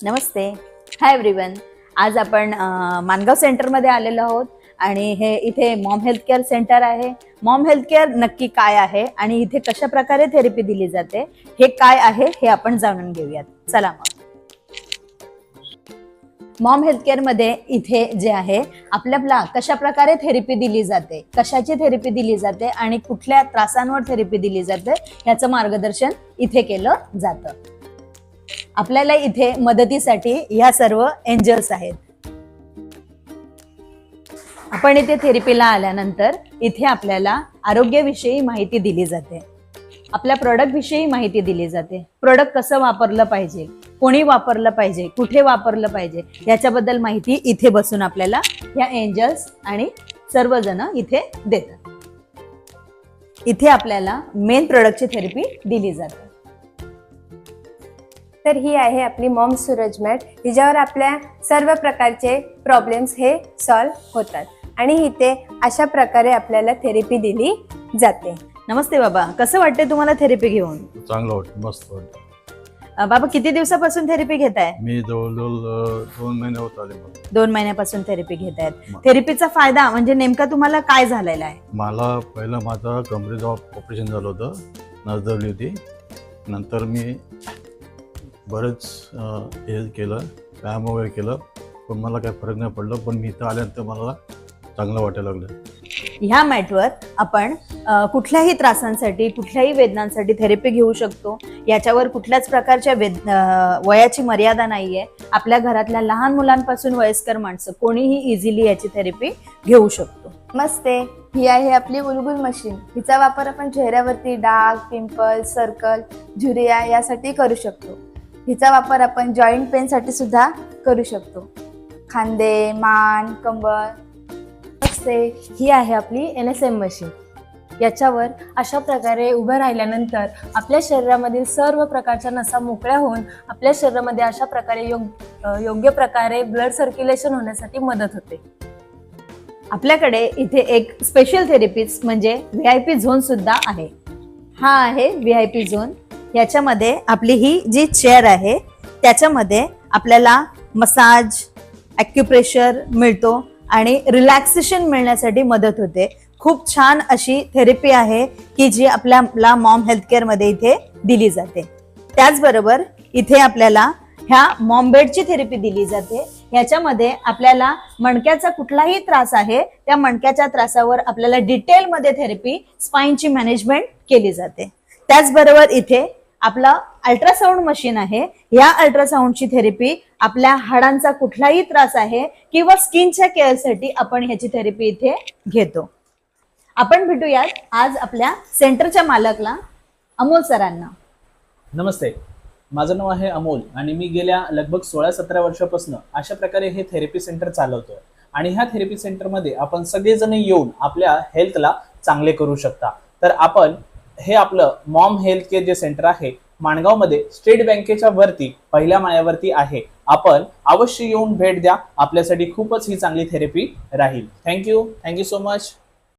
नमस्ते. Hi everyone. आज आपण मानगाव सेंटरमध्ये आलेलो आहोत आणि हे इथे मॉम हेल्थ केअर सेंटर आहे. मॉम हेल्थ केअर नक्की काय आहे आणि इथे कशा प्रकारे थेरपी दिली जाते हे काय आहे हे आपण जाणून घेऊयात. चला मग. मॉम हेल्थ केअर मध्ये इथे जे आहे आपल्याला कशा प्रकारे थेरपी दिली जाते, कशाची थेरपी दिली जाते आणि कुठल्या त्रासांवर थेरपी दिली जाते याचं मार्गदर्शन इथे केलं जातं. आपल्याला इथे मदतीसाठी ह्या सर्व एंजल्स आहेत. आपण इथे थेरपीला आल्यानंतर इथे आपल्याला आरोग्याविषयी माहिती दिली जाते, आपल्या प्रोडक्ट विषयी माहिती दिली जाते. प्रोडक्ट कसं वापरलं पाहिजे, कोणी वापरलं पाहिजे, कुठे वापरलं पाहिजे याच्याबद्दल माहिती इथे बसून आपल्याला या एंजल्स आणि सर्वजण इथे देतात. इथे आपल्याला मेन प्रोडक्टची थेरपी दिली जाते. तर ही आहे आपली मॉम सूरज मॅट, हिच्यावर आपल्या सर्व प्रकारचे प्रॉब्लेम्स हे सॉल्व होतात आणि इथे अशा प्रकारे आपल्याला थेरपी दिली जाते. नमस्ते बाबा, कसं वाटतंय तुम्हाला थेरपी घेऊन? चांगलं वाटतं, मस्त वाटतं. बाबा किती दिवसापासून थेरपी घेताय? मी जवळजवळ 2 महिने होत आले मला. 2 महिन्यापासून थेरपी घेतायत. थेरपीचा फायदा म्हणजे नेमका तुम्हाला काय झालेला आहे? मला पहिलं माझं कमरेचं ऑपरेशन झालं होतं, नस दबली होती. नंतर मी बरेच हे केलं, व्यायाम वगैरे केलं, पण मला काही फरक नाही पडलं. पण मी इथं आल्यानंतर मला चांगलं वाटायला लागलं. ह्या मॅटवर आपण कुठल्याही त्रासांसाठी, कुठल्याही वेदनांसाठी थेरपी घेऊ शकतो. याच्यावर कुठल्याच प्रकारच्या वयाची मर्यादा नाहीये. आपल्या घरातल्या लहान मुलांपासून वयस्कर माणसं कोणीही इझिली याची थेरपी घेऊ शकतो. नमस्ते. ही आहे आपली बुलबुल मशीन. हिचा वापर आपण चेहऱ्यावरती डाग, पिंपल्स, सर्कल, झुरिया यासाठी करू शकतो. हिचा वापर आपण जॉईंट पेनसाठी सुद्धा करू शकतो. खांदे, मान, कंबर. ही आहे आपली NSM मशीन. याच्यावर अशा प्रकारे उभं राहिल्यानंतर आपल्या शरीरामधील सर्व प्रकारच्या नसा मोकळ्या होऊन आपल्या शरीरामध्ये अशा प्रकारे योग्य प्रकारे ब्लड सर्क्युलेशन होण्यासाठी मदत होते. आपल्याकडे इथे एक स्पेशल थेरपीज म्हणजे VIP झोन सुद्धा आहे. हा आहे VIP झोन. याच्यामध्ये आपली ही जी चेअर आहे त्याच्यामध्ये आपल्याला मसाज, ॲक्युप्रेशर मिळतो आणि रिलॅक्सेशन मिळण्यासाठी मदत होते. खूप छान अशी थेरपी आहे की जी आपल्याला मॉम हेल्थ केअर मध्ये इथे दिली जाते. त्याचबरोबर इथे आपल्याला ह्या मॉम बेडची थेरपी दिली जाते. ह्याच्यामध्ये आपल्याला मणक्याचा कुठलाही त्रास आहे त्या मणक्याच्या त्रासावर आपल्याला डिटेलमध्ये थेरपी, स्पाइनची मॅनेजमेंट केली जाते. त्याचबरोबर इथे आपला अल्ट्रासाऊंड मशीन आहे. या अल्ट्रासाऊंडची थेरपी आपल्या हाडांचा कुठलाही त्रास आहे किंवा स्किनच्या केअरसाठी आपण ह्याची थेरपी इथे घेतो. आपण भेटूयात आज आपल्या सेंटरच्या मालकला, अमोल सरांना. नमस्ते, माझं नाव आहे अमोल आणि मी गेल्या लगभग 16-17 वर्षापासून अशा प्रकारे हे थेरपी सेंटर चालवतोय. आणि ह्या थेरपी सेंटरमध्ये आपण सगळेजण येऊन आपल्या हेल्थला चांगले करू शकता. तर आपण हे आपलं मॉम हेल्थ केअर जे सेंटर आहे माणगावमध्ये स्टेट बँकेच्या वरती पहिल्या माळ्यावरती आहे. आपण अवश्य येऊन भेट द्या. आपल्यासाठी खूपच ही चांगली थेरपी राहील. Thank you so much.